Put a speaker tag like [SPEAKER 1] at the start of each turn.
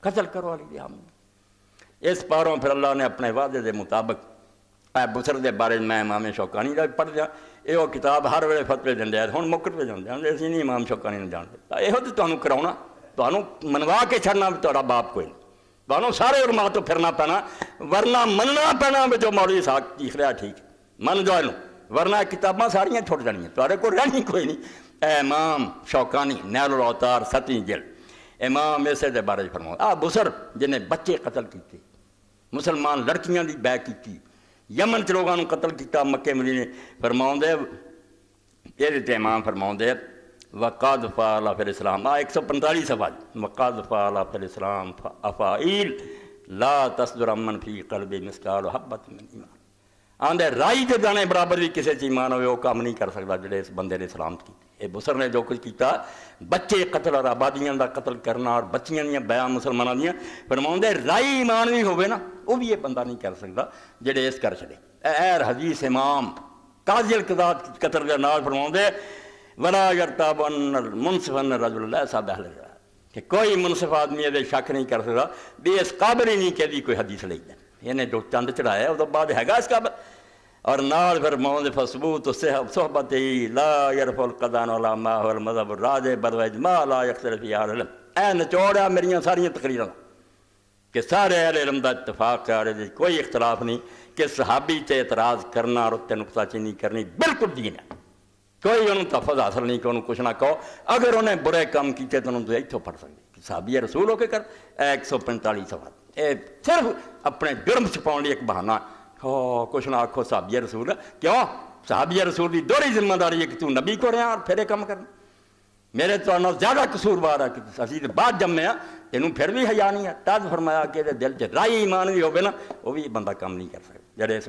[SPEAKER 1] قتل کرو علی ہم اس پاروں پھر اللہ نے اپنے وعدے دے مطابق اے بسر دے بارے میں امام شوکانی دا پڑھ دیا یہ کتاب ہر ویلے فتوے دے ہوں مکر پہ جانے اسی نہیں امام شوکانی نے جانتے یہ تو تمہیں کراؤنا تمہیں منوا کے چھڑنا بھی تھوڑا باپ کوئی نہیں تمہیں سارے علماء تو پھرنا پینا ورنہ مننا پینا بھی جو مولوی صاحب چیخ رہا ٹھیک من جو ورنہ کتاباں ساریاں چھوٹ جانیاں تھوڑے کو رہنی کوئی نہیں اے امام شوکانی نیل الاوتار 7ویں جلد امام اسے دے بارے فرماؤ بسر جنہیں بچے قتل کیتے مسلمان لڑکیاں دی بے کی یمن چ لوگوں قتل کیتا مکے مدینے فرماؤں دے یہ امام فرماؤں دے وقاد فعل فی الاسلام 145 سوال وقاد فعل فی الاسلام افعیل لا تصدر من فی قلب مثقال حبۃ من ایمان آندے رائی دے دانے برابر بھی کسی چ ایمان ہوئے وہ کام نہیں کر سکتا جڑے اس بندے نے سلامت کی یہ بسر نے جو کچھ کیتا بچے قتل اور آبادیاں دا قتل کرنا اور بچیاں دیاں بیان مسلمانوں دیاں فرماؤں دے رائی ایمان بھی ہوئے نا وہ بھی یہ بندہ نہیں کر سکتا جڑے اس کر چھڑے ایر حدیث امام قاضی القضات قتل دے نال فرماؤں دے ولا یرتاب ان المنصف ان الرجل اللہ صاحب اہل کہ کوئی منصف آدمی یہ شک نہیں کر سکتا بھی اس قابل ہی نہیں کہ دی کوئی حدیث لئی دے انہیں جو چند چڑھایا ہے وہ تو بعد ہے گا اس قابل اور نال پھر موند فثبوت صحبت لا یرفع القدان ولا ما هو المذهب الراجح بل اجماع لا يختلف فی اہل العلم اے نچوڑا میریاں ساریاں تقریراں کہ سارے اہل علم دا اتفاق ہے کوئی اختلاف نہیں کہ صحابی تے اعتراض کرنا اور تے نقطہ چینی کرنی بالکل دین ہے کوئی انہوں تحفظ حاصل نہیں کہ انہوں کچھ نہ کہو اگر انہیں برے کام کیتے تو انہوں تو ایتھوں پڑھ سکتے صحابی رسول ہو کے کر 145 سوال اے صرف اپنے جرم چھپاؤں لیے ایک بہانہ کچھ نہ آکھو صحابی رسول کیوں صحابی رسول کی دوہری ذمہ داری ہے کہ تو نبی کو رہا اور پھر یہ کام کرنا میرے تو زیادہ قصوروار ہے کہ اسی بعد جمے ہاں تینوں پھر بھی حیا نہیں ہے تد فرمایا کہ دل چ رائی ایمان بھی ہوگی نا وہ بھی بندہ کام نہیں کر سکتا جڑے اس